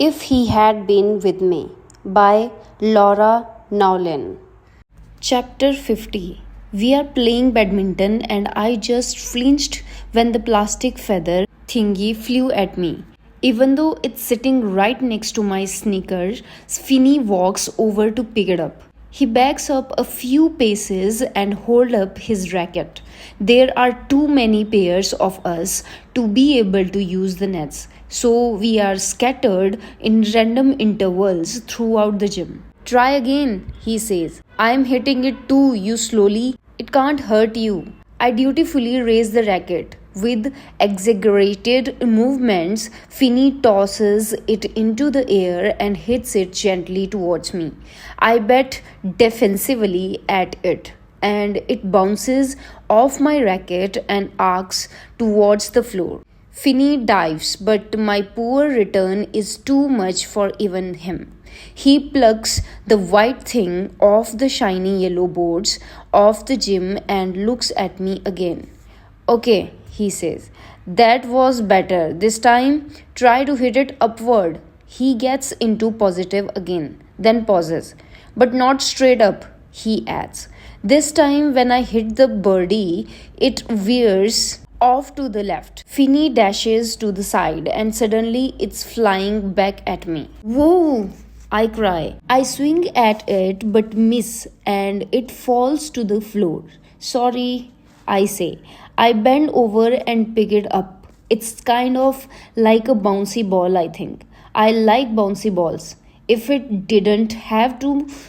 If He Had Been With Me by Laura Nowlin. Chapter 50. We are playing badminton and I just flinched when the plastic feather thingy flew at me. Even though it's sitting right next to my sneakers, Finney walks over to pick it up. He backs up a few paces and holds up his racket. There are too many pairs of us to be able to use the nets, so we are scattered in random intervals throughout the gym. Try again, he says. I am hitting it too, you slowly. It can't hurt you. I dutifully raise the racket. With exaggerated movements, Finney tosses it into the air and hits it gently towards me. I bet defensively at it, and it bounces off my racket and arcs towards the floor. Finney dives, but my poor return is too much for even him. He plucks the white thing off the shiny yellow boards of the gym and looks at me again. Okay, he says. That was better. This time, try to hit it upward. He gets into positive again, then pauses. But not straight up, he adds. This time, when I hit the birdie, it veers off to the left. Finney dashes to the side and suddenly it's flying back at me. Whoa! I cry. I swing at it but miss and it falls to the floor. Sorry, I say. I bend over and pick it up. It's kind of like a bouncy ball, I think. I like bouncy balls. If it didn't have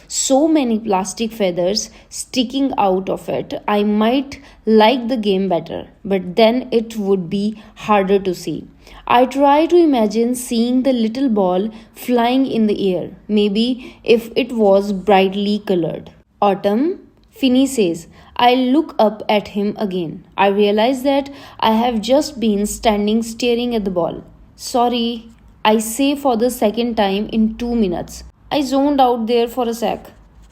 so many plastic feathers sticking out of it, I might like the game better, but then it would be harder to see. I try to imagine seeing the little ball flying in the air, maybe if it was brightly colored. Autumn, Finney says. I look up at him again. I realize that I have just been standing staring at the ball. Sorry, I say for the second time in 2 minutes. I zoned out there for a sec.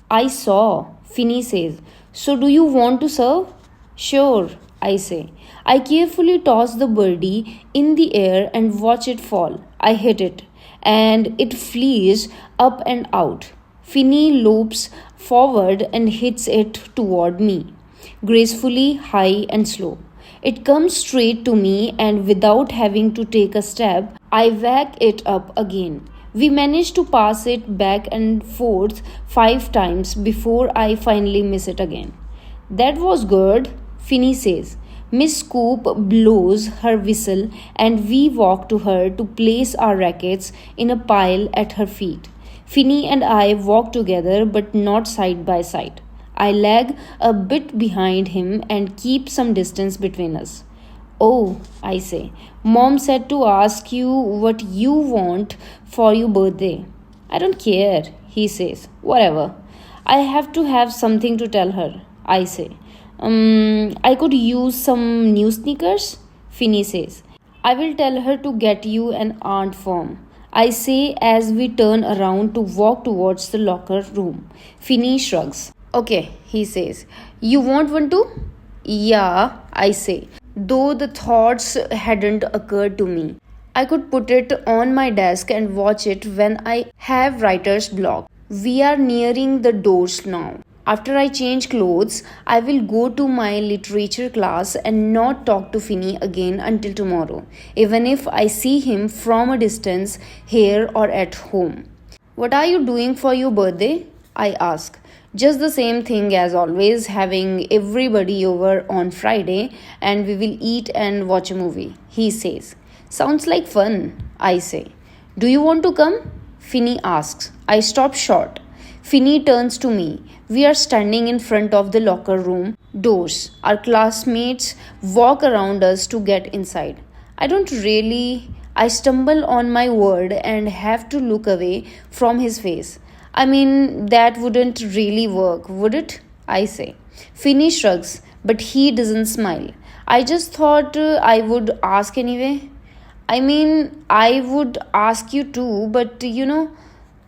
I saw, Finney says. So do you want to serve? Sure, I say. I carefully toss the birdie in the air and watch it fall. I hit it, and it flees up and out. Finney lopes forward and hits it toward me, gracefully, high and slow. It comes straight to me, and without having to take a step, I whack it up again. We manage to pass it back and forth 5 times before I finally miss it again. That was good, Finney says. Miss Scoop blows her whistle and we walk to her to place our rackets in a pile at her feet. Finney and I walk together but not side by side. I lag a bit behind him and keep some distance between us. Oh, I say, Mom said to ask you what you want for your birthday. I don't care, he says. Whatever. I have to have something to tell her, I say. I could use some new sneakers, Finney says. I will tell her to get you an ant farm, I say as we turn around to walk towards the locker room. Finney shrugs. Okay, he says. You want one too? Yeah, I say, though the thoughts hadn't occurred to me. I could put it on my desk and watch it when I have writer's block. We are nearing the doors now. After I change clothes, I will go to my literature class and not talk to Finney again until tomorrow, even if I see him from a distance here or at home. What are you doing for your birthday? I ask. Just the same thing as always, having everybody over on Friday and we will eat and watch a movie, he says. Sounds like fun, I say. Do you want to come? Finney asks. I stop short. Finney turns to me. We are standing in front of the locker room doors. Our classmates walk around us to get inside. I stumble on my word and have to look away from his face. I mean, that wouldn't really work, would it? I say. Finney shrugs, but he doesn't smile. I just thought I would ask anyway. I mean, I would ask you too, but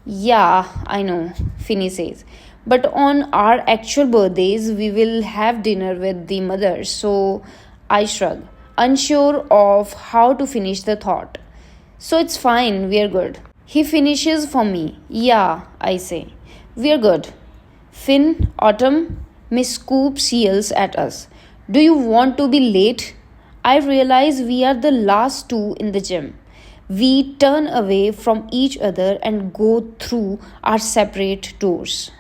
yeah, I know, Finney says. But on our actual birthdays, we will have dinner with the mothers, so I shrug, unsure of how to finish the thought. So it's fine, we're good. He finishes for me. Yeah, I say. We're good. Finn, Autumn, Miss Scoops yells at us. Do you want to be late? I realize we are the last two in the gym. We turn away from each other and go through our separate doors.